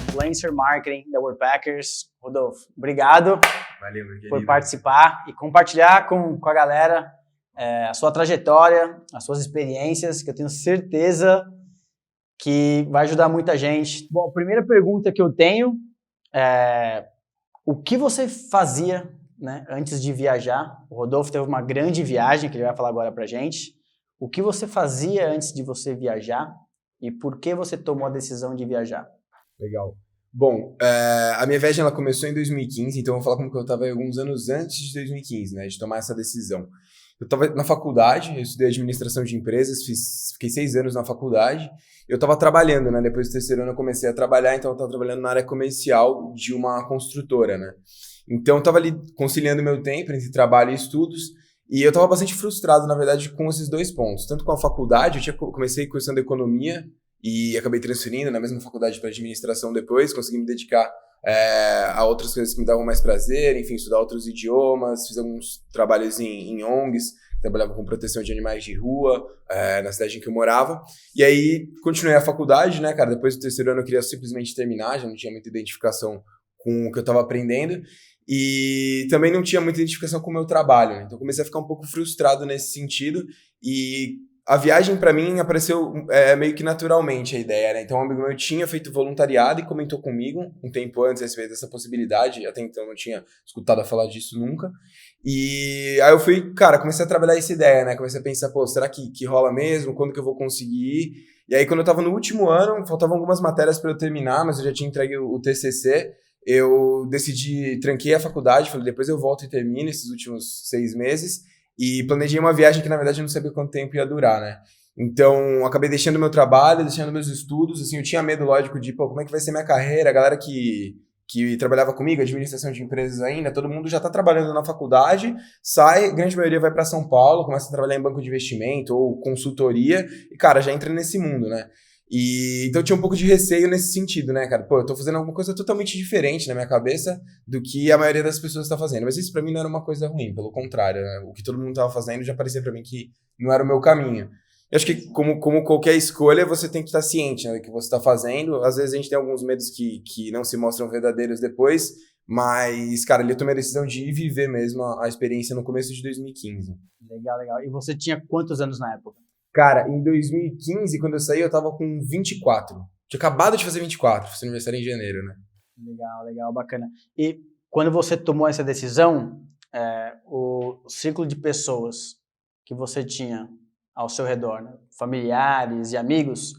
Influencer Marketing da Worldpackers. Rodolfo, obrigado. Valeu, meu querido. Por participar e compartilhar com a galera a sua trajetória, as suas experiências, que eu tenho certeza que vai ajudar muita gente. Bom, a primeira pergunta que eu tenho é o que você fazia, né, antes de viajar? O Rodolfo teve uma grande viagem, que ele vai falar agora pra gente. O que você fazia antes de você viajar e por que você tomou a decisão de viajar? Legal. Bom, a minha viagem ela começou em 2015, então eu vou falar como que eu estava alguns anos antes de 2015, né, de tomar essa decisão. Eu estava na faculdade, eu estudei administração de empresas, fiquei 6 anos na faculdade. Eu estava trabalhando, né? Depois do terceiro ano eu comecei a trabalhar, então eu estava trabalhando na área comercial de uma construtora, né? Então eu estava ali conciliando meu tempo entre trabalho e estudos, e eu estava bastante frustrado, na verdade, com esses dois pontos. Tanto com a faculdade, comecei cursando economia e acabei transferindo na mesma faculdade para administração depois, consegui me dedicar a outras coisas que me davam mais prazer, enfim, estudar outros idiomas, fiz alguns trabalhos em ONGs, trabalhava com proteção de animais de rua, na cidade em que eu morava, e aí continuei a faculdade, né, cara, depois do terceiro ano eu queria simplesmente terminar, já não tinha muita identificação com o que eu estava aprendendo, e também não tinha muita identificação com o meu trabalho, né? Então comecei a ficar um pouco frustrado nesse sentido, e a viagem para mim apareceu meio que naturalmente a ideia, né? Então um amigo meu tinha feito voluntariado e comentou comigo um tempo antes a respeito dessa possibilidade, até então eu não tinha escutado falar disso nunca. E aí eu fui, cara, comecei a trabalhar essa ideia, né? Comecei a pensar, pô, será que rola mesmo? Quando que eu vou conseguir ir? E aí quando eu tava no último ano, faltavam algumas matérias para eu terminar, mas eu já tinha entregue o TCC, eu decidi, tranquei a faculdade, falei, depois eu volto e termino esses últimos 6 meses. E planejei uma viagem que, na verdade, eu não sabia quanto tempo ia durar, né? Então, acabei deixando meu trabalho, deixando meus estudos, assim, eu tinha medo, lógico, de, pô, como é que vai ser minha carreira? A galera que trabalhava comigo, administração de empresas ainda, todo mundo já tá trabalhando na faculdade, sai, a grande maioria vai para São Paulo, começa a trabalhar em banco de investimento ou consultoria, e, cara, já entra nesse mundo, né? E então eu tinha um pouco de receio nesse sentido, né, cara? Pô, eu tô fazendo alguma coisa totalmente diferente na minha cabeça do que a maioria das pessoas tá fazendo. Mas isso pra mim não era uma coisa ruim, pelo contrário, né? O que todo mundo tava fazendo já parecia pra mim que não era o meu caminho. Eu acho que como qualquer escolha, você tem que estar ciente, né, do que você tá fazendo. Às vezes a gente tem alguns medos que não se mostram verdadeiros depois, mas, cara, ali eu tomei a decisão de ir viver mesmo a experiência no começo de 2015. Legal, legal. E você tinha quantos anos na época? Cara, em 2015, quando eu saí, eu tava com 24. Tinha acabado de fazer 24, fiz aniversário em janeiro, né? Legal, legal, bacana. E quando você tomou essa decisão, o círculo de pessoas que você tinha ao seu redor, né? Familiares e amigos,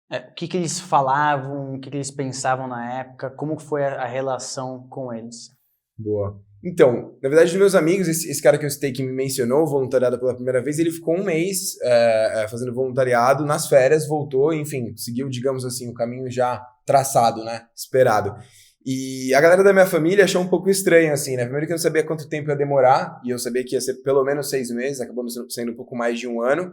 o que eles falavam, o que eles pensavam na época, como foi a relação com eles? Boa. Então, na verdade, dos meus amigos, esse cara que eu citei que me mencionou, voluntariado pela primeira vez, ele ficou um mês fazendo voluntariado, nas férias, voltou, enfim, seguiu, digamos assim, o caminho já traçado, né, esperado. E a galera da minha família achou um pouco estranho, assim, né, primeiro que eu não sabia quanto tempo ia demorar, e eu sabia que ia ser pelo menos 6 meses, acabou sendo um pouco mais de 1 ano,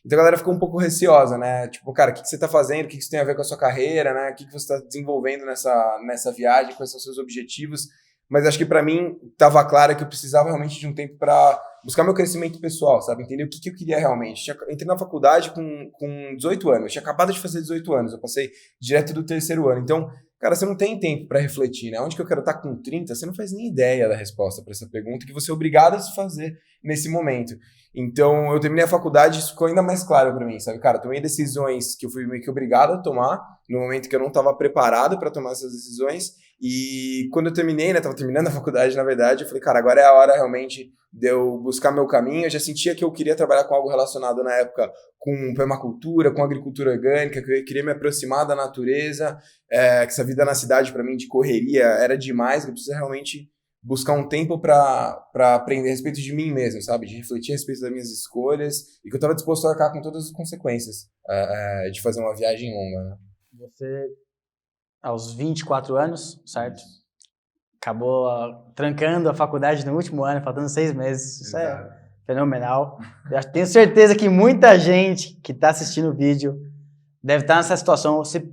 então a galera ficou um pouco receosa, né, tipo, cara, o que você tá fazendo, o que isso tem a ver com a sua carreira, né, o que você tá desenvolvendo nessa viagem, quais são os seus objetivos. Mas acho que pra mim tava claro que eu precisava realmente de um tempo pra buscar meu crescimento pessoal, sabe? Entender o que eu queria realmente. Entrei na faculdade com 18 anos. Eu tinha acabado de fazer 18 anos. Eu passei direto do terceiro ano. Então, cara, você não tem tempo pra refletir, né? Onde que eu quero estar com 30? Você não faz nem ideia da resposta pra essa pergunta que você é obrigado a se fazer nesse momento. Então, eu terminei a faculdade e isso ficou ainda mais claro pra mim, sabe? Cara, eu tomei decisões que eu fui meio que obrigado a tomar no momento que eu não estava preparado pra tomar essas decisões. E quando eu terminei, né, tava terminando a faculdade, na verdade, eu falei, cara, agora é a hora realmente de eu buscar meu caminho. Eu já sentia que eu queria trabalhar com algo relacionado na época com permacultura, com agricultura orgânica, que eu queria me aproximar da natureza, que essa vida na cidade para mim de correria era demais, eu preciso realmente buscar um tempo para aprender a respeito de mim mesmo, sabe? De refletir a respeito das minhas escolhas e que eu estava disposto a arcar com todas as consequências de fazer uma viagem longa, né? Você, aos 24 anos, certo? Acabou trancando a faculdade no último ano, faltando 6 meses. Isso é fenomenal. Eu tenho certeza que muita gente que está assistindo o vídeo deve estar nessa situação, você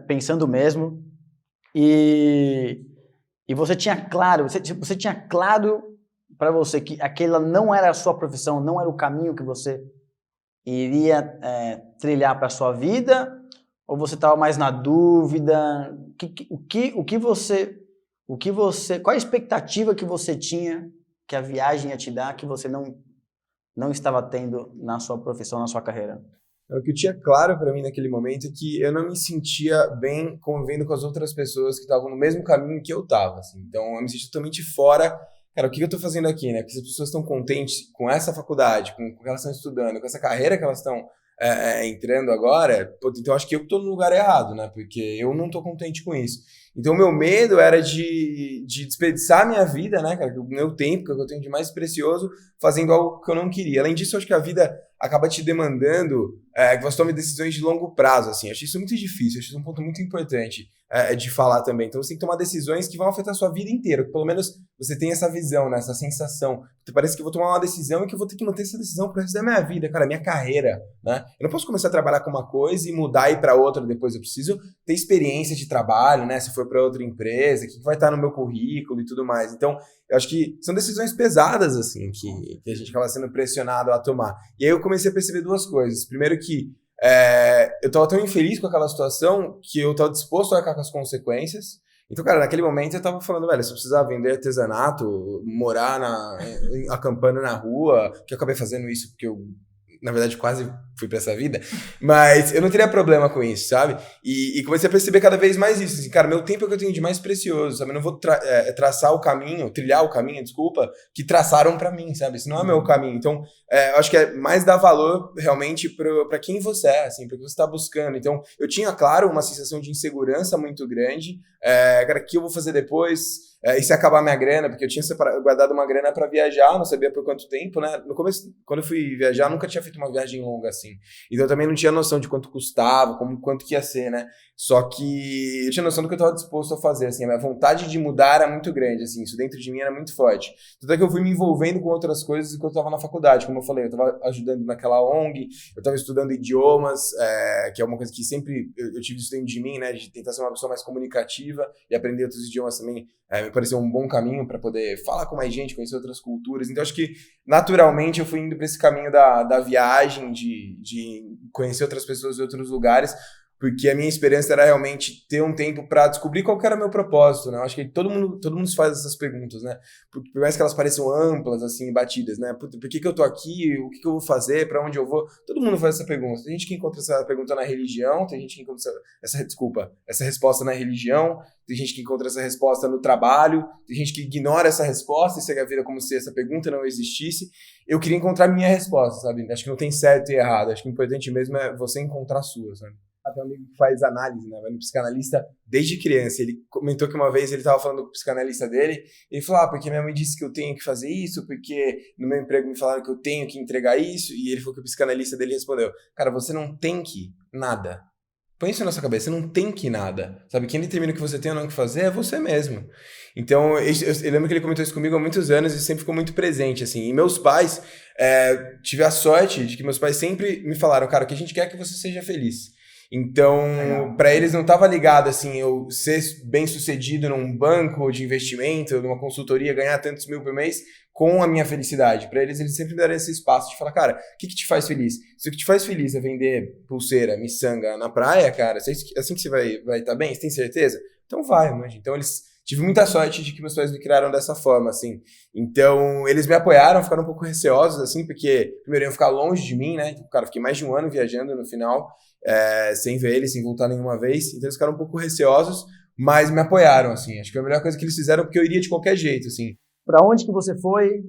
pensando o mesmo. E você tinha claro, você tinha claro para você que aquela não era a sua profissão, não era o caminho que você iria trilhar para a sua vida? Ou você estava mais na dúvida? Qual a expectativa que você tinha que a viagem ia te dar que você não estava tendo na sua profissão, na sua carreira? O que eu tinha claro para mim naquele momento é que eu não me sentia bem convivendo com as outras pessoas que estavam no mesmo caminho que eu estava, assim. Então, eu me sentia totalmente fora. Cara, o que eu estou fazendo aqui, né? Porque se as pessoas estão contentes com essa faculdade, com o que elas estão estudando, com essa carreira que elas estão entrando agora, pô, então acho que eu estou no lugar errado, né? Porque eu não estou contente com isso. Então, o meu medo era de desperdiçar a minha vida, né, cara? O meu tempo, que eu tenho de mais precioso, fazendo algo que eu não queria. Além disso, eu acho que a vida acaba te demandando que você tome decisões de longo prazo, assim. Acho isso muito difícil, acho isso um ponto muito importante de falar também. Então, você tem que tomar decisões que vão afetar a sua vida inteira, que pelo menos você tem essa visão, né, essa sensação. Parece que eu vou tomar uma decisão e que eu vou ter que manter essa decisão pro resto da minha vida, cara, minha carreira, né? Eu não posso começar a trabalhar com uma coisa e mudar e ir para outra depois. Eu preciso ter experiência de trabalho, né? Se for para outra empresa, o que vai estar no meu currículo e tudo mais. Então, eu acho que são decisões pesadas, assim, que a gente acaba sendo pressionado a tomar. E aí eu comecei a perceber duas coisas. Primeiro que eu estava tão infeliz com aquela situação que eu estava disposto a arcar com as consequências. Então, cara, naquele momento eu tava falando, velho, se eu precisar vender artesanato, morar acampando na rua, que eu acabei fazendo isso porque eu, na verdade, quase fui pra essa vida, mas eu não teria problema com isso, sabe? E comecei a perceber cada vez mais isso, assim, cara, meu tempo é o que eu tenho de mais precioso, sabe? Eu não vou traçar o caminho, trilhar o caminho, desculpa, que traçaram pra mim, sabe? Esse não é meu caminho. Então, eu acho que é mais dar valor realmente pra quem você é, assim, pra que você tá buscando. Então, eu tinha, claro, uma sensação de insegurança muito grande, cara, o que eu vou fazer depois? E se acabar minha grana, porque eu tinha guardado uma grana para viajar, não sabia por quanto tempo, né? No começo, quando eu fui viajar, nunca tinha feito uma viagem longa assim. Então eu também não tinha noção de quanto custava, quanto que ia ser, né? Só que eu tinha noção do que eu estava disposto a fazer, assim, a minha vontade de mudar era muito grande, assim, isso dentro de mim era muito forte. Tanto é que eu fui me envolvendo com outras coisas enquanto eu estava na faculdade, como eu falei, eu estava ajudando naquela ONG, eu estava estudando idiomas, que é uma coisa que sempre eu tive isso dentro de mim, né, de tentar ser uma pessoa mais comunicativa e aprender outros idiomas também, me pareceu um bom caminho para poder falar com mais gente, conhecer outras culturas. Então acho que naturalmente eu fui indo para esse caminho da viagem, de conhecer outras pessoas de outros lugares, porque a minha esperança era realmente ter um tempo para descobrir qual que era o meu propósito, né? Eu acho que todo mundo se faz essas perguntas, né? Por mais que elas pareçam amplas, assim, batidas, né? Por que eu tô aqui? O que eu vou fazer? Para onde eu vou? Todo mundo faz essa pergunta. Tem gente que encontra essa pergunta na religião, tem gente que encontra essa resposta na religião, tem gente que encontra essa resposta no trabalho, tem gente que ignora essa resposta e segue a vida como se essa pergunta não existisse. Eu queria encontrar a minha resposta, sabe? Acho que não tem certo e errado. Acho que o importante mesmo é você encontrar a sua, sabe? Tem um amigo que faz análise, né? Vai no psicanalista desde criança. Ele comentou que uma vez ele estava falando com o psicanalista dele, e ele falou, porque minha mãe disse que eu tenho que fazer isso, porque no meu emprego me falaram que eu tenho que entregar isso, e ele falou que o psicanalista dele respondeu, cara, você não tem que nada. Põe isso na sua cabeça, você não tem que nada, sabe? Quem determina o que você tem ou não que fazer é você mesmo. Então, eu lembro que ele comentou isso comigo há muitos anos e sempre ficou muito presente, assim. E meus pais, tive a sorte de que meus pais sempre me falaram, cara, o que a gente quer é que você seja feliz. Então, para eles não estava ligado, assim, eu ser bem sucedido num banco de investimento, numa consultoria, ganhar tantos mil por mês com a minha felicidade. Para eles sempre me deram esse espaço de falar, cara, o que te faz feliz? Se o que te faz feliz é vender pulseira, miçanga na praia, cara, assim que você vai estar bem, você tem certeza? Então vai, mano. Então tive muita sorte de que meus pais me criaram dessa forma, assim. Então, eles me apoiaram, ficaram um pouco receosos, assim, porque primeiro iam ficar longe de mim, né? Então, cara, fiquei mais de um ano viajando no final, sem ver eles, sem voltar nenhuma vez. Então, eles ficaram um pouco receosos, mas me apoiaram, assim. Acho que foi a melhor coisa que eles fizeram, porque eu iria de qualquer jeito, assim. Pra onde que você foi?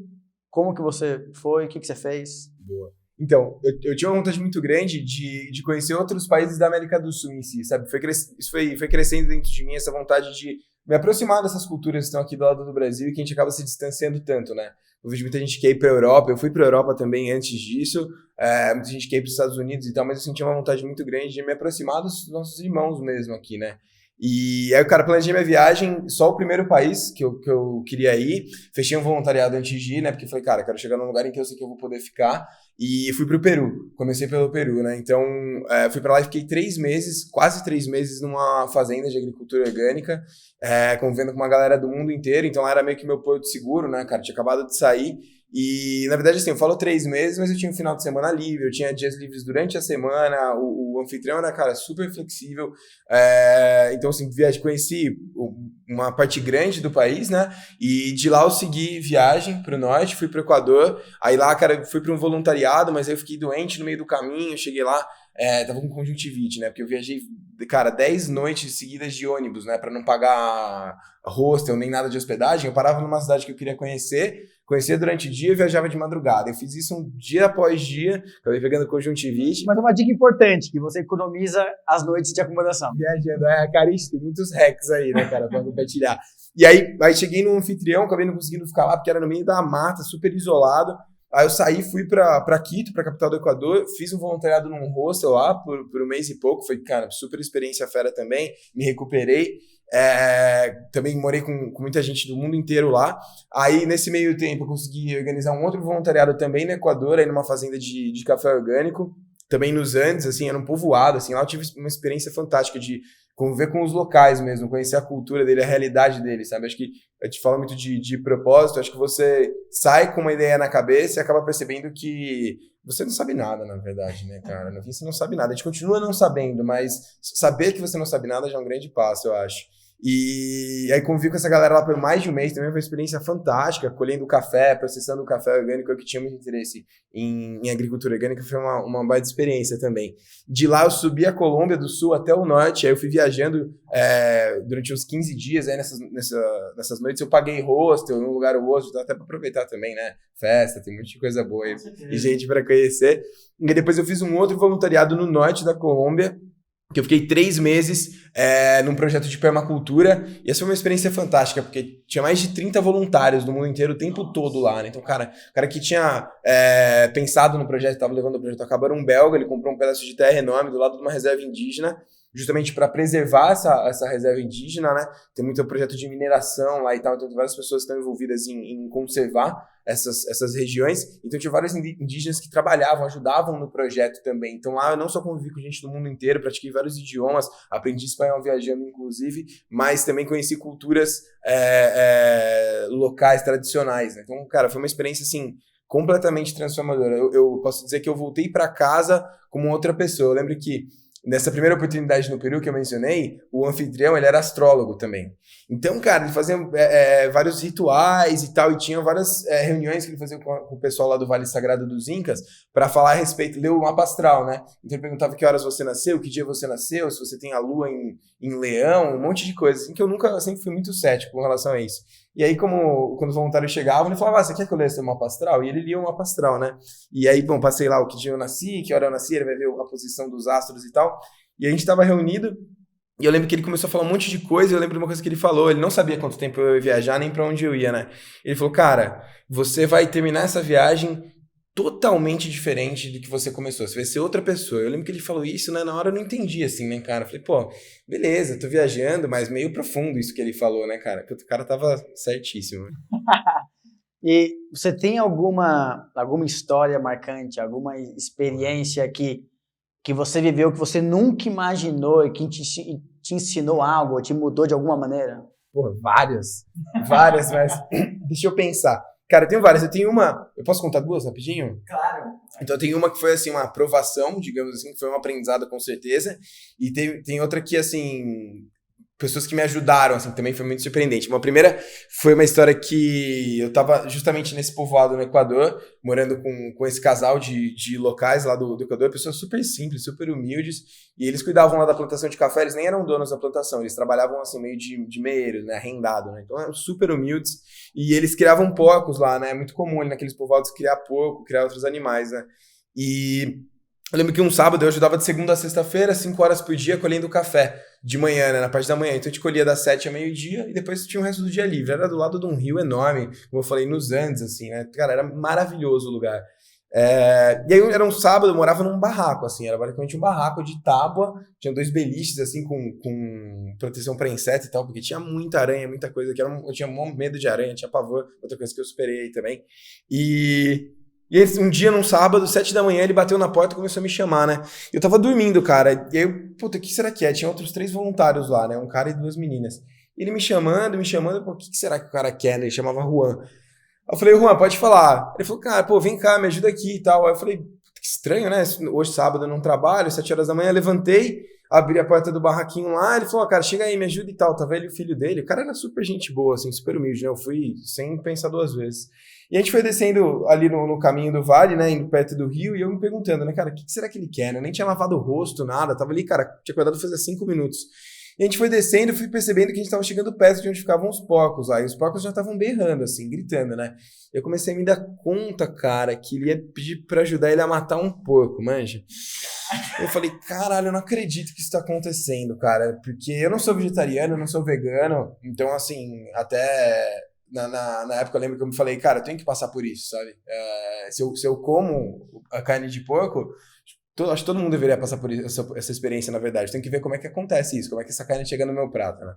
Como que você foi? O que você fez? Boa. Então, eu tinha uma vontade muito grande de conhecer outros países da América do Sul em si, sabe? Isso foi crescendo dentro de mim, essa vontade de me aproximar dessas culturas que estão aqui do lado do Brasil e que a gente acaba se distanciando tanto, né? Eu vejo muita gente que ia ir pra Europa, eu fui pra Europa também antes disso, muita gente que ia ir pros Estados Unidos e tal, mas eu sentia uma vontade muito grande de me aproximar dos nossos irmãos mesmo aqui, né? E aí, cara, planejei minha viagem, só o primeiro país que eu queria ir, fechei um voluntariado antes de ir, né, porque falei, cara, quero chegar num lugar em que eu sei que eu vou poder ficar, e fui pro Peru, comecei pelo Peru, né, então fui pra lá e fiquei 3 meses, quase 3 meses numa fazenda de agricultura orgânica, convivendo com uma galera do mundo inteiro, então lá era meio que meu porto seguro, né, cara, tinha acabado de sair, E, na verdade, assim, eu falo 3 meses, mas eu tinha um final de semana livre, eu tinha dias livres durante a semana, o anfitrião era, cara, super flexível. Então, assim, conheci uma parte grande do país, né? E de lá eu segui viagem pro norte, fui pro Equador. Aí lá, cara, fui para um voluntariado, mas aí eu fiquei doente no meio do caminho, cheguei lá, tava com conjuntivite, né? Porque eu viajei, cara, 10 noites seguidas de ônibus, né? Pra não pagar hostel nem nada de hospedagem. Eu parava numa cidade que eu queria conhecia durante o dia e viajava de madrugada. Eu fiz isso um dia após dia, acabei pegando conjuntivite. Mas uma dica importante, que você economiza as noites de acomodação. Viajando, cara, isso tem muitos hacks aí, né, cara, pra compartilhar. E aí cheguei no anfitrião, acabei não conseguindo ficar lá, porque era no meio da mata, super isolado. Aí eu saí, fui pra Quito, pra capital do Equador, fiz um voluntariado num hostel lá por um mês e pouco, foi, cara, super experiência fera também, me recuperei. Também morei com muita gente do mundo inteiro lá. Aí, nesse meio tempo, eu consegui organizar um outro voluntariado também no Equador, aí numa fazenda de café orgânico, também nos Andes, assim, era um povoado, assim, lá eu tive uma experiência fantástica de conviver com os locais mesmo, conhecer a cultura dele, a realidade dele, sabe? Acho que eu te falo muito de propósito, acho que você sai com uma ideia na cabeça e acaba percebendo que você não sabe nada, na verdade, né, cara? No fim, você não sabe nada. A gente continua não sabendo, mas saber que você não sabe nada já é um grande passo, eu acho. E aí convivi com essa galera lá por mais de um mês, também foi uma experiência fantástica, colhendo café, processando o café orgânico, eu que tinha muito interesse em agricultura orgânica, foi uma baita experiência também. De lá eu subi a Colômbia do sul até o norte, aí eu fui viajando durante uns 15 dias, aí nessas noites eu paguei hostel, num lugar hostel, até para aproveitar também, né, festa, tem muita coisa boa aí, e gente para conhecer. E depois eu fiz um outro voluntariado no norte da Colômbia, que eu fiquei 3 meses num projeto de permacultura, e essa foi uma experiência fantástica, porque tinha mais de 30 voluntários do mundo inteiro o tempo todo lá, né? Então, o cara que tinha pensado no projeto, estava levando o projeto a cabo, era um belga, ele comprou um pedaço de terra enorme do lado de uma reserva indígena, justamente para preservar essa reserva indígena, né? Tem muito projeto de mineração lá e tal, então tem várias pessoas que estão envolvidas em conservar essas regiões. Então tinha vários indígenas que trabalhavam, ajudavam no projeto também. Então lá eu não só convivi com gente do mundo inteiro, pratiquei vários idiomas, aprendi espanhol viajando inclusive, mas também conheci culturas locais, tradicionais, né? Então, cara, foi uma experiência assim completamente transformadora. Eu posso dizer que eu voltei para casa como outra pessoa. Eu lembro que nessa primeira oportunidade no Peru que eu mencionei, o anfitrião, ele era astrólogo também. Então, cara, ele fazia vários rituais e tal, e tinha várias reuniões que ele fazia com o pessoal lá do Vale Sagrado dos Incas para falar a respeito, ler o mapa astral, né? Então ele perguntava que horas você nasceu, que dia você nasceu, se você tem a lua em leão, um monte de coisas, assim, que eu sempre fui muito cético com relação a isso. E aí, quando os voluntários chegavam, ele falava, você quer que eu leia seu mapa astral? E ele lia o mapa astral, né? E aí, bom, passei lá o que dia eu nasci, que hora eu nasci, ele vai ver a posição dos astros e tal. E a gente estava reunido, e eu lembro que ele começou a falar um monte de coisa, e eu lembro de uma coisa que ele falou, ele não sabia quanto tempo eu ia viajar, nem para onde eu ia, né? Ele falou, cara, você vai terminar essa viagem totalmente diferente do que você começou, você vai ser outra pessoa. Eu lembro que ele falou isso, né? Na hora eu não entendi, assim, né, cara? Eu falei, pô, beleza, tô viajando, mas meio profundo isso que ele falou, né, cara? Porque o cara tava certíssimo. E você tem alguma história marcante, alguma experiência que você viveu, que você nunca imaginou e que te ensinou algo, te mudou de alguma maneira? Pô, várias, mas deixa eu pensar. Cara, eu tenho várias. Eu tenho uma... Eu posso contar 2 rapidinho? Claro. Então, eu tenho uma que foi, assim, uma aprovação, digamos assim, que foi um aprendizado, com certeza. E tem outra que, assim... Pessoas que me ajudaram, assim, também foi muito surpreendente. Uma primeira foi uma história que eu tava justamente nesse povoado no Equador, morando com esse casal de locais lá do Equador, pessoas super simples, super humildes, e eles cuidavam lá da plantação de café, eles nem eram donos da plantação, eles trabalhavam, assim, meio de meeiros, né, arrendado, né, então eram super humildes, e eles criavam porcos lá, né, é muito comum ali naqueles povoados criar porco, criar outros animais, né, e... Eu lembro que um sábado eu ajudava de segunda a sexta-feira, 5 horas por dia, colhendo café de manhã, né, na parte da manhã. Então a gente colhia das 7 a meio-dia e depois tinha o resto do dia livre. Era do lado de um rio enorme, como eu falei, nos Andes, assim, né? Cara, era maravilhoso o lugar. E aí era um sábado, eu morava num barraco, assim, era basicamente um barraco de tábua, tinha 2 beliches, assim, com proteção para inseto e tal, porque tinha muita aranha, muita coisa, eu tinha medo de aranha, tinha pavor, outra coisa que eu superei aí também. E um dia, num sábado, 7 da manhã, ele bateu na porta e começou a me chamar, né? Eu tava dormindo, cara. E aí, puta, o que será que é? Tinha outros 3 voluntários lá, né? Um cara e 2 meninas. Ele me chamando, pô, o que será que o cara quer, né? Ele chamava Juan. Eu falei, Juan, pode falar. Ele falou, cara, pô, vem cá, me ajuda aqui e tal. Aí eu falei, que estranho, né? Hoje, sábado, eu não trabalho, 7 horas da manhã, levantei, abri a porta do barraquinho lá, ele falou, cara, chega aí, me ajuda e tal. Tava ele e o filho dele. O cara era super gente boa, assim, super humilde, né? Eu fui sem pensar 2 vezes. E a gente foi descendo ali no caminho do vale, né, indo perto do rio, e eu me perguntando, né, cara, o que será que ele quer, né? Eu nem tinha lavado o rosto, nada, tava ali, cara, tinha acordado fazia 5 minutos. E a gente foi descendo e fui percebendo que a gente tava chegando perto de onde ficavam os porcos lá, e os porcos já estavam berrando, assim, gritando, né? Eu comecei a me dar conta, cara, que ele ia pedir pra ajudar ele a matar um porco, manja? Eu falei, caralho, eu não acredito que isso tá acontecendo, cara, porque eu não sou vegetariano, eu não sou vegano, então, assim, até... Na época eu lembro que eu me falei, cara, eu tenho que passar por isso, sabe? Se eu como a carne de porco, acho que todo mundo deveria passar por essa experiência, na verdade. Tem que ver como é que acontece isso, como é que essa carne chega no meu prato, né?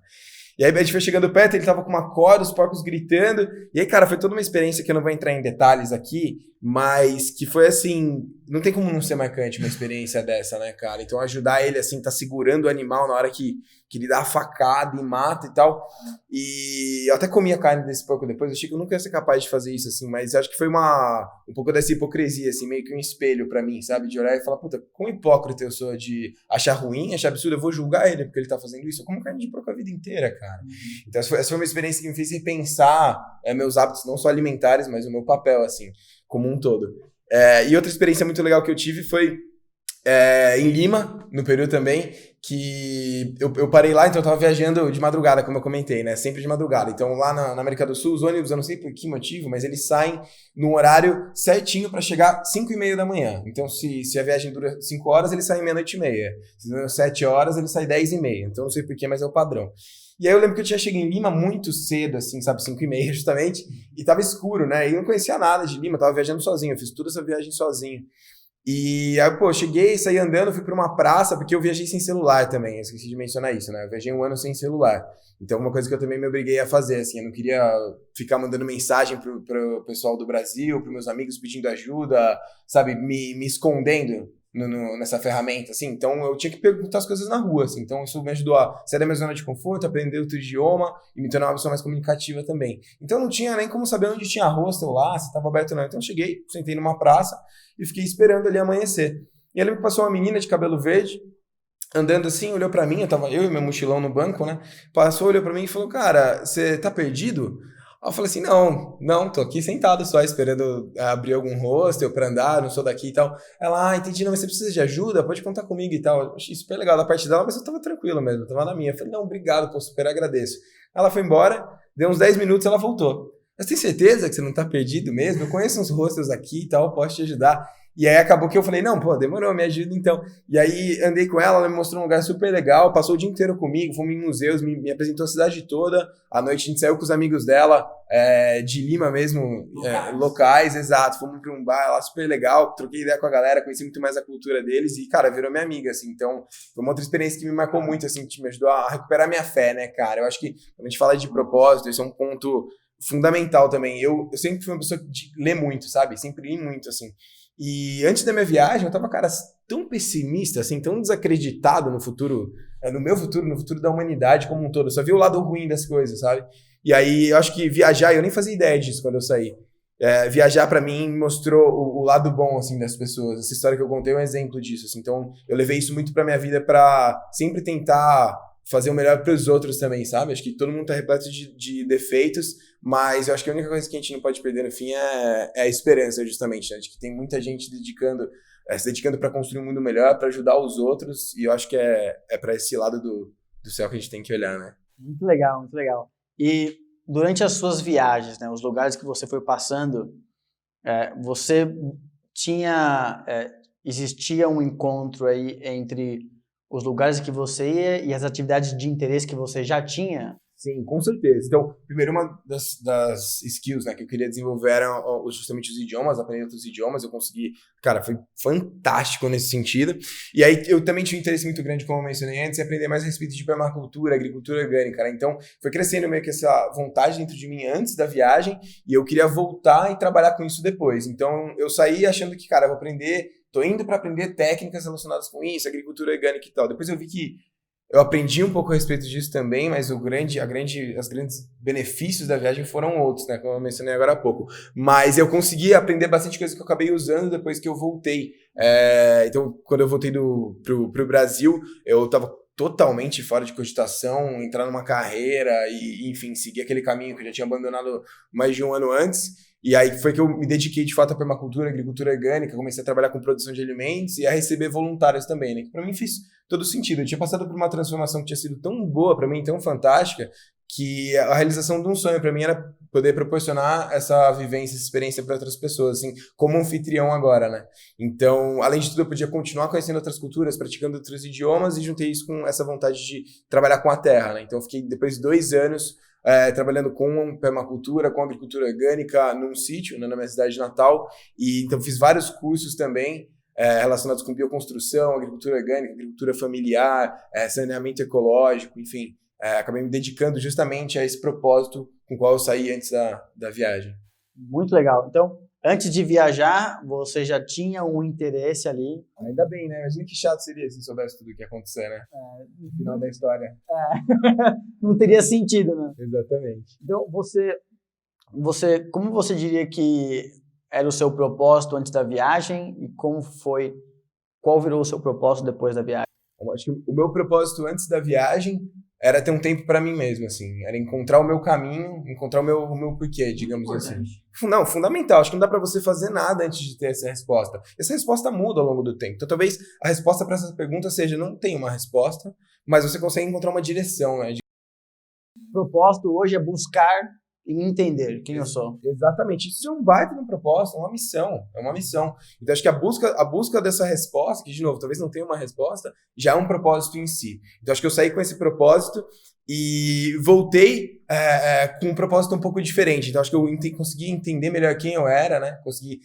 E aí a gente foi chegando perto, ele tava com uma corda, os porcos gritando. E aí, cara, foi toda uma experiência que eu não vou entrar em detalhes aqui, mas que foi assim, não tem como não ser marcante uma experiência dessa, né, cara? Então ajudar ele, assim, tá segurando o animal na hora que ele dá a facada e mata e tal. E eu até comi a carne desse porco depois, eu achei que eu nunca ia ser capaz de fazer isso, assim, mas acho que foi um pouco dessa hipocrisia, assim, meio que um espelho pra mim, sabe? De olhar e falar, puta, quão hipócrita eu sou de achar ruim, achar absurdo, eu vou julgar ele porque ele tá fazendo isso. Eu como carne de porco a vida inteira, cara. Então essa foi uma experiência que me fez repensar meus hábitos, não só alimentares, mas o meu papel, assim, como um todo. E outra experiência muito legal que eu tive foi em Lima, no Peru também, que eu parei lá, então eu tava viajando de madrugada, como eu comentei, né? Sempre de madrugada. Então lá na América do Sul, os ônibus, eu não sei por que motivo, mas eles saem no horário certinho para chegar 5:30 da manhã. Então se a viagem dura 5 horas, eles saem 00:30. Se dura 7 horas, eles saem 10:30. Então não sei por que, mas é o padrão. E aí eu lembro que eu tinha chegado em Lima muito cedo, assim, sabe, 5:30 justamente, e tava escuro, né? E eu não conhecia nada de Lima, tava viajando sozinho, eu fiz toda essa viagem sozinho. E aí, pô, cheguei, saí andando, fui pra uma praça, porque eu viajei sem celular também, eu esqueci de mencionar isso, né? Eu viajei 1 ano sem celular. Então, uma coisa que eu também me obriguei a fazer, assim, eu não queria ficar mandando mensagem pro pessoal do Brasil, pros meus amigos pedindo ajuda, sabe, me escondendo nessa ferramenta, assim. Então, eu tinha que perguntar as coisas na rua, assim. Então, isso me ajudou a sair da minha zona de conforto, aprender outro idioma e me tornar uma pessoa mais comunicativa também. Então, não tinha nem como saber onde tinha hostel lá, se estava aberto ou não. Então, eu cheguei, sentei numa praça e fiquei esperando ali amanhecer. E eu lembro que passou uma menina de cabelo verde, andando assim, olhou pra mim, eu e meu mochilão no banco, né? Passou, olhou pra mim e falou, cara, você tá perdido? Aí eu falei assim, não, tô aqui sentado só, esperando abrir algum hostel pra andar, não sou daqui e tal. Ela, entendi, não, mas você precisa de ajuda? Pode contar comigo e tal. Eu achei super legal da parte dela, mas eu tava tranquilo mesmo, eu tava na minha. Eu falei, não, obrigado, pô, super agradeço. Ela foi embora, deu uns 10 minutos, ela voltou. Mas tem certeza que você não tá perdido mesmo? Eu conheço uns hostels aqui e tal, posso te ajudar. E aí acabou que eu falei, não, pô, demorou, me ajuda então. E aí andei com ela me mostrou um lugar super legal, passou o dia inteiro comigo, fomos em museus, me apresentou a cidade toda. À noite a gente saiu com os amigos dela, de Lima mesmo, locais, exato. Fomos pra um bar lá super legal, troquei ideia com a galera, conheci muito mais a cultura deles e, cara, virou minha amiga, assim. Então, foi uma outra experiência que me marcou muito, assim, que me ajudou a recuperar minha fé, né, cara? Eu acho que quando a gente fala de propósito, esse é um ponto fundamental também. Eu sempre fui uma pessoa de ler muito, sabe? Sempre li muito, assim. E antes da minha viagem, eu tava, cara, tão pessimista, assim, tão desacreditado no futuro, no meu futuro, no futuro da humanidade como um todo. Eu só vi o lado ruim das coisas, sabe? E aí, eu acho que viajar, eu nem fazia ideia disso quando eu saí. Viajar, pra mim, mostrou o lado bom, assim, das pessoas. Essa história que eu contei é um exemplo disso, assim. Então, eu levei isso muito pra minha vida pra sempre tentar fazer o melhor pros outros também, sabe? Acho que todo mundo tá repleto de defeitos, mas eu acho que a única coisa que a gente não pode perder no fim é a esperança, justamente, né? De que tem muita gente se dedicando para construir um mundo melhor, para ajudar os outros, e eu acho que é para esse lado do céu que a gente tem que olhar, né? Muito legal, muito legal. E durante as suas viagens, né, os lugares que você foi passando, você existia um encontro aí entre os lugares que você ia e as atividades de interesse que você já tinha? Sim, com certeza. Então, primeiro, uma das skills, né, que eu queria desenvolver eram justamente os idiomas, aprender outros idiomas. Eu consegui, cara, foi fantástico nesse sentido. E aí, eu também tinha um interesse muito grande, como eu mencionei antes, em aprender mais a respeito de permacultura, agricultura orgânica, né? Então, foi crescendo meio que essa vontade dentro de mim antes da viagem, e eu queria voltar e trabalhar com isso depois. Então, eu saí achando que, cara, eu vou aprender, tô indo para aprender técnicas relacionadas com isso, agricultura orgânica e tal. Depois eu vi que Eu aprendi um pouco a respeito disso também, mas os grandes benefícios da viagem foram outros, né? Como eu mencionei agora há pouco. Mas eu consegui aprender bastante coisa que eu acabei usando depois que eu voltei. Então, quando eu voltei pro Brasil, eu estava totalmente fora de cogitação, entrar numa carreira e, enfim, seguir aquele caminho que eu já tinha abandonado mais de um ano antes. E aí foi que eu me dediquei de fato à permacultura, agricultura orgânica, comecei a trabalhar com produção de alimentos e a receber voluntários também, né? Que para mim fez todo sentido. Eu tinha passado por uma transformação que tinha sido tão boa para mim, tão fantástica, que a realização de um sonho para mim era poder proporcionar essa vivência, essa experiência para outras pessoas, assim, como anfitrião agora, né? Então, além de tudo, eu podia continuar conhecendo outras culturas, praticando outros idiomas e juntei isso com essa vontade de trabalhar com a terra, né? Então, eu fiquei, depois de 2 anos, trabalhando com permacultura, com agricultura orgânica num sítio, né, na minha cidade natal, e então fiz vários cursos também relacionados com bioconstrução, agricultura orgânica, agricultura familiar, saneamento ecológico, enfim, acabei me dedicando justamente a esse propósito com o qual eu saí antes da viagem. Muito legal. Então, antes de viajar, você já tinha um interesse ali. Ainda bem, né? Imagina que chato seria se soubesse tudo o que ia acontecer, né? No final da história. Não teria sentido, né? Exatamente. Então, como você diria que era o seu propósito antes da viagem e qual virou o seu propósito depois da viagem? Eu acho que o meu propósito antes da viagem era ter um tempo para mim mesmo, assim. Era encontrar o meu caminho, encontrar o meu porquê, digamos assim. Não, fundamental. Acho que não dá para você fazer nada antes de ter essa resposta. Essa resposta muda ao longo do tempo. Então, talvez a resposta para essa pergunta seja, não tem uma resposta, mas você consegue encontrar uma direção, né? O propósito hoje é buscar e entender quem eu sou. Exatamente. Isso é um baita de um propósito, é uma missão. Então, acho que a busca dessa resposta, que, de novo, talvez não tenha uma resposta, já é um propósito em si. Então, acho que eu saí com esse propósito e voltei com um propósito um pouco diferente. Então, acho que eu consegui entender melhor quem eu era, né? Consegui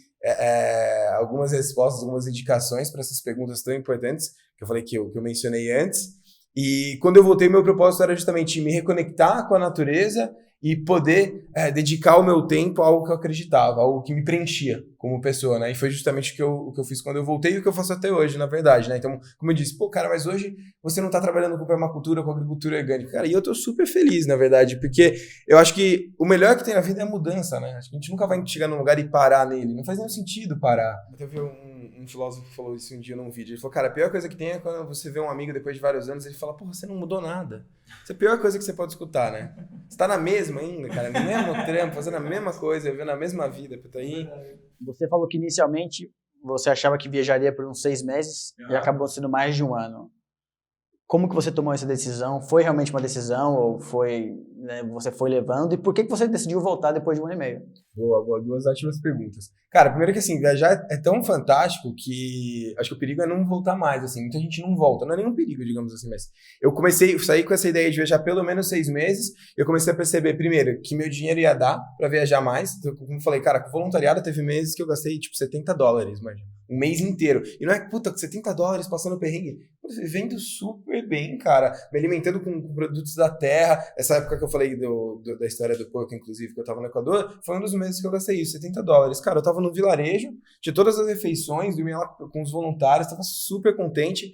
algumas respostas, algumas indicações para essas perguntas tão importantes que eu falei que eu mencionei antes. E quando eu voltei, meu propósito era justamente me reconectar com a natureza e poder dedicar o meu tempo a algo que eu acreditava, algo que me preenchia como pessoa, né? E foi justamente o que eu fiz quando eu voltei e o que eu faço até hoje, na verdade, né? Então, como eu disse, cara, mas hoje você não tá trabalhando com permacultura, com agricultura orgânica. Cara, e eu tô super feliz, na verdade, porque eu acho que o melhor que tem na vida é a mudança, né? Acho que a gente nunca vai chegar num lugar e parar nele. Não faz nenhum sentido parar. Teve um filósofo que falou isso um dia num vídeo. Ele falou, cara, a pior coisa que tem é quando você vê um amigo depois de vários anos, ele fala, porra, você não mudou nada. Isso é a pior coisa que você pode escutar, né? Você tá na mesma ainda, cara, no mesmo trampo, fazendo a mesma coisa, vivendo a mesma vida, puta aí. Você falou que inicialmente você achava que viajaria por uns 6 meses e acabou sendo mais de 1 ano. Como que você tomou essa decisão? Foi realmente uma decisão ou você foi levando? E por que você decidiu voltar depois de 1 ano e meio? Boa. 2 ótimas perguntas. Cara, primeiro que assim, viajar é tão fantástico que acho que o perigo é não voltar mais, assim. Muita gente não volta. Não é nenhum perigo, digamos assim, mas eu saí com essa ideia de viajar pelo menos 6 meses. Eu comecei a perceber, primeiro, que meu dinheiro ia dar pra viajar mais. Então, como eu falei, cara, com voluntariado teve meses que eu gastei, tipo, $70, imagina. Um mês inteiro. E não é, puta, $70 passando perrengue. Vivendo super bem, cara. Me alimentando com produtos da terra. Essa época que eu falei da história do porco, inclusive, que eu tava no Equador, foi um dos meses que eu gastei isso, $70. Cara, eu tava no vilarejo, tinha todas as refeições, dormia lá com os voluntários, tava super contente.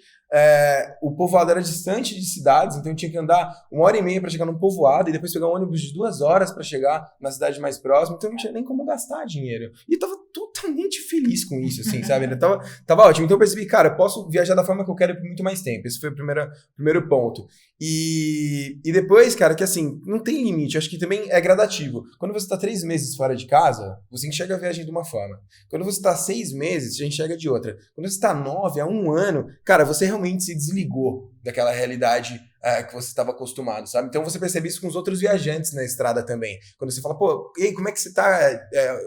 O povoado era distante de cidades, então eu tinha que andar 1h30 para chegar num povoado e depois pegar um ônibus de 2 horas para chegar na cidade mais próxima, então eu não tinha nem como gastar dinheiro. E eu tava totalmente feliz com isso, assim, sabe? Tava ótimo. Então eu percebi, cara, eu posso viajar da forma que eu quero por muito mais tempo. Esse foi o primeiro ponto. E depois, cara, que assim, não tem limite. Eu acho que também é gradativo. Quando você tá 3 meses fora de casa, você enxerga a viagem de uma forma. Quando você tá 6 meses, você enxerga de outra. Quando você tá 9, há 1 ano, cara, você realmente se desligou daquela realidade que você estava acostumado, sabe? Então você percebe isso com os outros viajantes na estrada também. Quando você fala, pô, e aí, como é que você tá?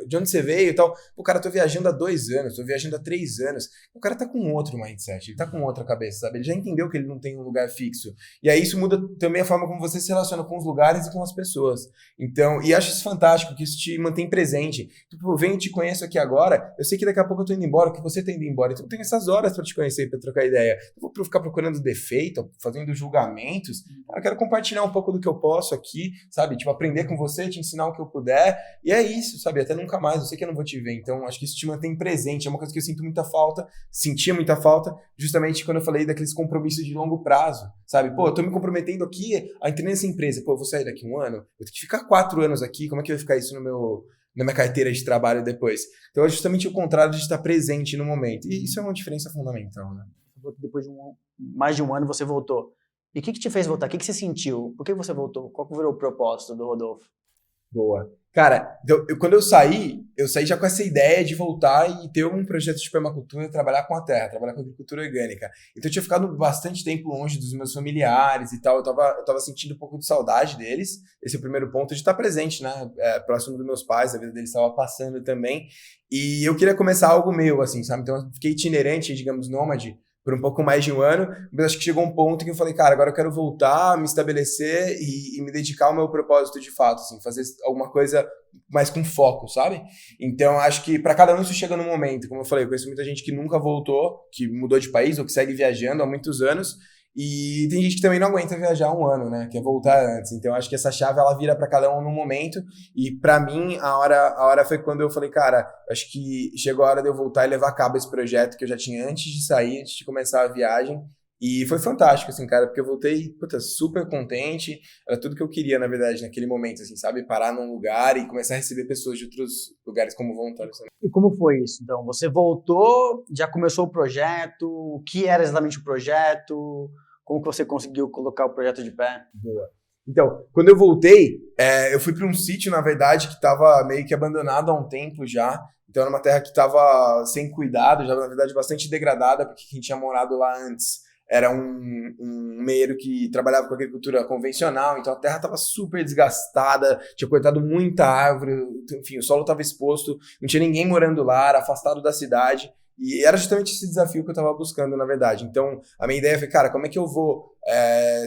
De onde você veio e tal? Pô, cara, tô viajando há 2 anos, tô viajando há 3 anos. O cara tá com outro mindset, ele tá com outra cabeça, sabe? Ele já entendeu que ele não tem um lugar fixo. E aí isso muda também a forma como você se relaciona com os lugares e com as pessoas. Então, e acho isso fantástico, que isso te mantém presente. Tipo, eu venho e te conheço aqui agora, eu sei que daqui a pouco eu tô indo embora, que você tá indo embora. Então eu tenho essas horas pra te conhecer, pra trocar ideia. Eu vou ficar procurando defeito, fazendo julgamento, treinamentos, eu quero compartilhar um pouco do que eu posso aqui, sabe? Tipo, aprender com você, te ensinar o que eu puder, e é isso, sabe? Até nunca mais, eu sei que eu não vou te ver, então acho que isso te mantém presente, é uma coisa que eu sinto muita falta, sentia muita falta, justamente quando eu falei daqueles compromissos de longo prazo, sabe? Pô, eu tô me comprometendo aqui a entrar nessa empresa, pô, eu vou sair daqui 1 ano, eu tenho que ficar 4 anos aqui, como é que vai ficar isso na minha carteira de trabalho depois? Então é justamente o contrário de estar presente no momento, e isso é uma diferença fundamental, né? Depois de mais de um ano você voltou. E o que te fez voltar? O que você sentiu? Por que você voltou? Qual que virou o propósito do Rodolfo? Boa. Cara, quando eu saí já com essa ideia de voltar e ter um projeto de permacultura, trabalhar com a terra, trabalhar com agricultura orgânica. Então eu tinha ficado bastante tempo longe dos meus familiares e tal, eu tava sentindo um pouco de saudade deles, esse é o primeiro ponto, de estar presente, né, próximo dos meus pais, a vida deles estava passando também, e eu queria começar algo meu, assim, sabe, então eu fiquei itinerante, digamos, nômade, por um pouco mais de 1 ano, mas acho que chegou um ponto que eu falei, cara, agora eu quero voltar, me estabelecer e me dedicar ao meu propósito de fato, assim, fazer alguma coisa mais com foco, sabe? Então, acho que para cada um isso chega num momento, como eu falei, eu conheço muita gente que nunca voltou, que mudou de país ou que segue viajando há muitos anos, e tem gente que também não aguenta viajar 1 ano, né? Quer voltar antes. Então, acho que essa chave, ela vira para cada um num momento. E para mim, a hora foi quando eu falei, cara, acho que chegou a hora de eu voltar e levar a cabo esse projeto que eu já tinha antes de sair, antes de começar a viagem. E foi fantástico, assim, cara, porque eu voltei, puta, super contente. Era tudo que eu queria, na verdade, naquele momento, assim, sabe? Parar num lugar e começar a receber pessoas de outros lugares como voluntários. E como foi isso? Então, você voltou, já começou o projeto, o que era exatamente o projeto, como que você conseguiu colocar o projeto de pé? Boa. Então, quando eu voltei, eu fui para um sítio, na verdade, que estava meio que abandonado há um tempo já. Então, era uma terra que estava sem cuidado, já, na verdade, bastante degradada, porque quem tinha morado lá antes era um meieiro que trabalhava com agricultura convencional, então a terra estava super desgastada, tinha cortado muita árvore, enfim, o solo estava exposto, não tinha ninguém morando lá, era afastado da cidade, e era justamente esse desafio que eu estava buscando, na verdade. Então, a minha ideia foi, cara, como é que eu vou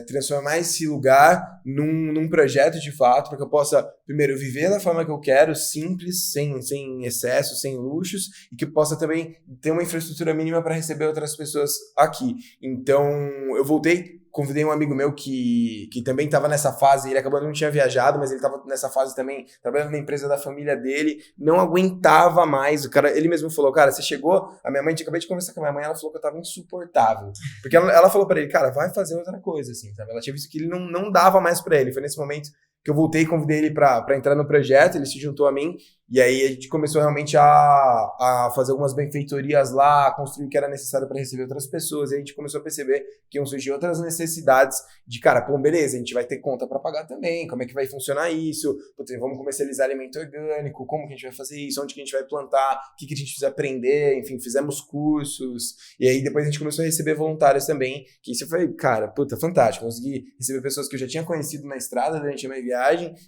transformar esse lugar num projeto de fato, para que eu possa, primeiro, viver da forma que eu quero, simples, sem excesso, sem luxos, e que eu possa também ter uma infraestrutura mínima para receber outras pessoas aqui. Então, eu voltei, convidei um amigo meu que também estava nessa fase, ele acabou não tinha viajado, mas ele estava nessa fase também, trabalhando na empresa da família dele, não aguentava mais, o cara, ele mesmo falou, cara, você chegou, a minha mãe, acabei de conversar com a minha mãe, ela falou que eu estava insuportável, porque ela falou para ele, cara, vai fazer outra coisa, assim, sabe? Ela tinha visto que ele não dava mais para ele, foi nesse momento que eu voltei e convidei ele para entrar no projeto, ele se juntou a mim, e aí a gente começou realmente a fazer algumas benfeitorias lá, a construir o que era necessário para receber outras pessoas, e a gente começou a perceber que iam surgir outras necessidades de, cara, pô, beleza, a gente vai ter conta para pagar também, como é que vai funcionar isso, vamos comercializar alimento orgânico, como que a gente vai fazer isso, onde que a gente vai plantar, o que a gente precisa aprender, enfim, fizemos cursos, e aí depois a gente começou a receber voluntários também, que isso foi, cara, puta, fantástico, consegui receber pessoas que eu já tinha conhecido na estrada durante a minha viagem,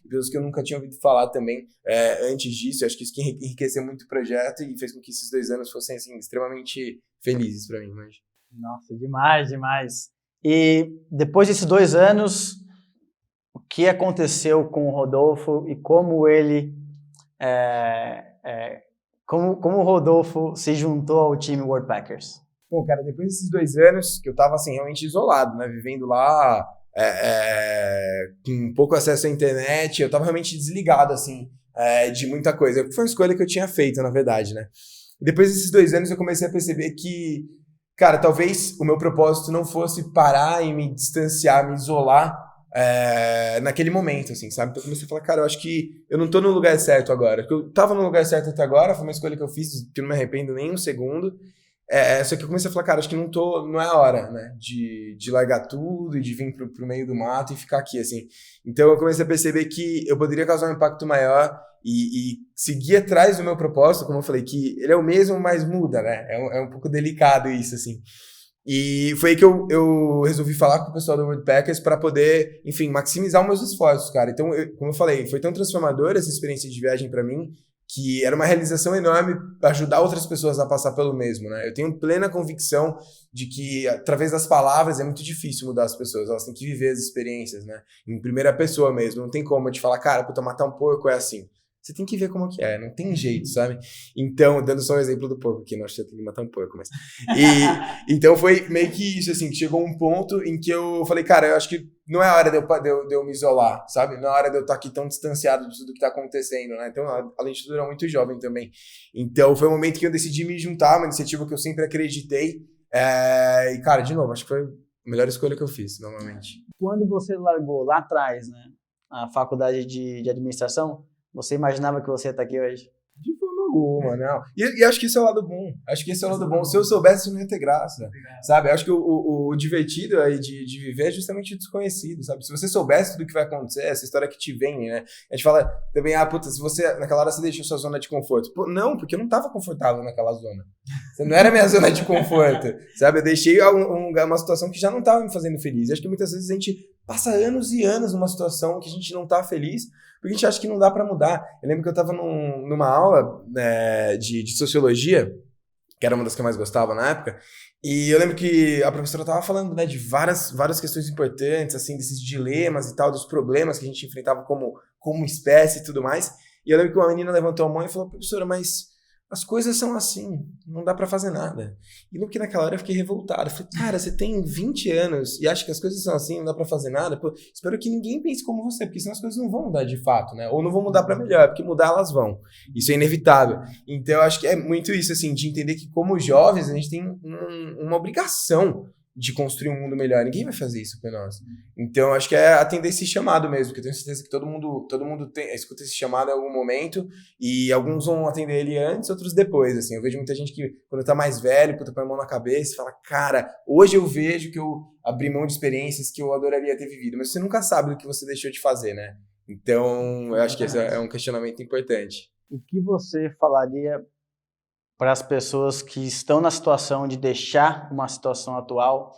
e pessoas que eu nunca tinha ouvido falar também antes disso. Eu acho que isso que enriqueceu muito o projeto e fez com que esses 2 anos fossem, assim, extremamente felizes para mim. Mas... Nossa, demais, demais. E depois desses 2 anos, o que aconteceu com o Rodolfo e como ele, como o Rodolfo se juntou ao time Worldpackers? Bom, cara, depois desses 2 anos que eu tava, assim, realmente isolado, né, vivendo lá, com pouco acesso à internet, eu tava realmente desligado, assim, de muita coisa. Foi uma escolha que eu tinha feito, na verdade, né? E depois desses 2 anos eu comecei a perceber que, cara, talvez o meu propósito não fosse parar e me distanciar, me isolar naquele momento, assim, sabe? Então eu comecei a falar, cara, eu acho que eu não tô no lugar certo agora. Porque eu tava no lugar certo até agora, foi uma escolha que eu fiz, que eu não me arrependo nem um segundo. Só que eu comecei a falar, cara, acho que não é a hora, né, de largar tudo e de vir pro meio do mato e ficar aqui, assim. Então eu comecei a perceber que eu poderia causar um impacto maior e seguir atrás do meu propósito, como eu falei, que ele é o mesmo, mas muda, né, é um pouco delicado isso, assim. E foi aí que eu resolvi falar com o pessoal do Worldpackers para poder, enfim, maximizar os meus esforços, cara. Então, como eu falei, foi tão transformadora essa experiência de viagem para mim, que era uma realização enorme ajudar outras pessoas a passar pelo mesmo, né? Eu tenho plena convicção de que, através das palavras, é muito difícil mudar as pessoas, elas têm que viver as experiências, né? Em primeira pessoa mesmo, não tem como eu te falar, cara, puta, matar um porco é assim. você tem que ver como que é, não tem jeito, sabe? Então, dando só um exemplo do porco, que nós já tem que matar um porco, mas... Então foi meio que isso, assim, que chegou um ponto em que eu falei, cara, eu acho que não é a hora de eu me isolar, sabe? Não é a hora de eu estar aqui tão distanciado de tudo que tá acontecendo, né? Então, além de tudo, eu era muito jovem também. Então, foi o momento que eu decidi me juntar, uma iniciativa que eu sempre acreditei. E, cara, de novo, acho que foi a melhor escolha que eu fiz, normalmente. Quando você largou lá atrás, né, a faculdade de administração, você imaginava que você ia estar aqui hoje? De forma alguma, não. E acho que isso é o lado bom. Acho que esse é o lado bom. Se eu soubesse, isso não ia ter graça, sabe? Acho que o divertido aí de viver é justamente o desconhecido, sabe? Se você soubesse tudo o que vai acontecer, essa história que te vem, né? A gente fala também, puta, se você, naquela hora você deixou sua zona de conforto. Pô, não, porque eu não tava confortável naquela zona. Você não era minha zona de conforto, sabe? Eu deixei uma situação que já não tava me fazendo feliz. Acho que muitas vezes a gente passa anos e anos numa situação que a gente não tá feliz, porque a gente acha que não dá pra mudar. Eu lembro que eu tava numa aula de sociologia, que era uma das que eu mais gostava na época, e eu lembro que a professora tava falando, né, de várias questões importantes, assim, desses dilemas e tal, dos problemas que a gente enfrentava como espécie e tudo mais. E eu lembro que uma menina levantou a mão e falou, professora, mas as coisas são assim, não dá pra fazer nada. E no que naquela hora eu fiquei revoltado. Eu falei, cara, você tem 20 anos e acha que as coisas são assim, não dá pra fazer nada? Pô, espero que ninguém pense como você, porque senão as coisas não vão mudar de fato, né? Ou não vão mudar pra melhor, porque mudar elas vão. Isso é inevitável. Então eu acho que é muito isso, assim, de entender que como jovens a gente tem uma obrigação de construir um mundo melhor. Ninguém vai fazer isso por nós. Então, acho que é atender esse chamado mesmo, que eu tenho certeza que todo mundo escuta esse chamado em algum momento, e alguns vão atender ele antes, outros depois, assim. Eu vejo muita gente que, quando tá mais velho, põe a mão na cabeça e fala, cara, hoje eu vejo que eu abri mão de experiências que eu adoraria ter vivido, mas você nunca sabe do que você deixou de fazer, né? Então, eu acho que esse é um questionamento importante. O que você falaria para as pessoas que estão na situação de deixar uma situação atual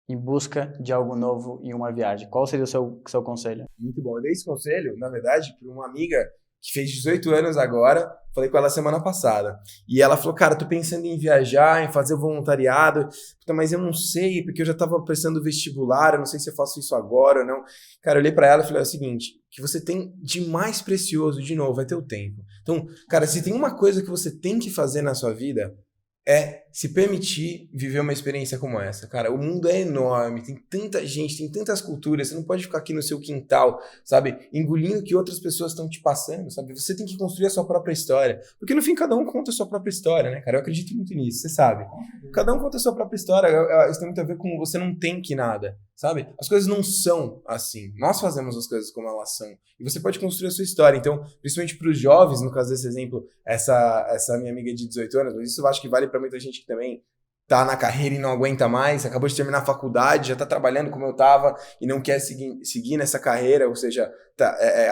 em busca de algo novo em uma viagem? Qual seria o seu conselho? Muito bom. Eu dei esse conselho, na verdade, para uma amiga que fez 18 anos agora, falei com ela semana passada. E ela falou, cara, tô pensando em viajar, em fazer voluntariado, mas eu não sei, porque eu já tava prestando vestibular, eu não sei se eu faço isso agora ou não. Cara, eu olhei pra ela e falei o seguinte, o que você tem de mais precioso, de novo, é teu tempo. Então, cara, se tem uma coisa que você tem que fazer na sua vida, é se permitir viver uma experiência como essa. Cara, o mundo é enorme, tem tanta gente, tem tantas culturas, você não pode ficar aqui no seu quintal, sabe, engolindo o que outras pessoas estão te passando, sabe? Você tem que construir a sua própria história, porque no fim cada um conta a sua própria história, né, cara? Eu acredito muito nisso, você sabe. Cada um conta a sua própria história, isso tem muito a ver com você não tem que nada, sabe? As coisas não são assim, nós fazemos as coisas como elas são, e você pode construir a sua história. Então, principalmente para os jovens, no caso desse exemplo, essa minha amiga de 18 anos, mas isso eu acho que vale para muita gente que também tá na carreira e não aguenta mais, acabou de terminar a faculdade, já tá trabalhando como eu tava e não quer seguir nessa carreira, ou seja,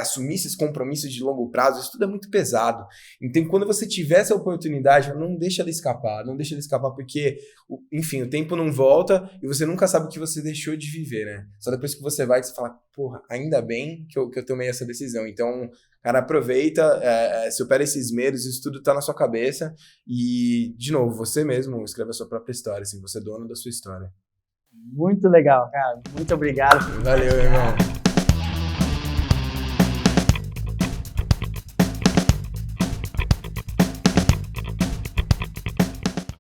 assumir esses compromissos de longo prazo, isso tudo é muito pesado. Então, quando você tiver essa oportunidade, não deixa ela escapar, porque, enfim, o tempo não volta e você nunca sabe o que você deixou de viver, né? Só depois que você vai, que você fala, porra, ainda bem que eu tomei essa decisão. Então, cara, aproveita, supera esses medos, isso tudo tá na sua cabeça e, de novo, você mesmo escreve a sua própria história, assim, você é dono da sua história. Muito legal, cara. Muito obrigado. Valeu, irmão.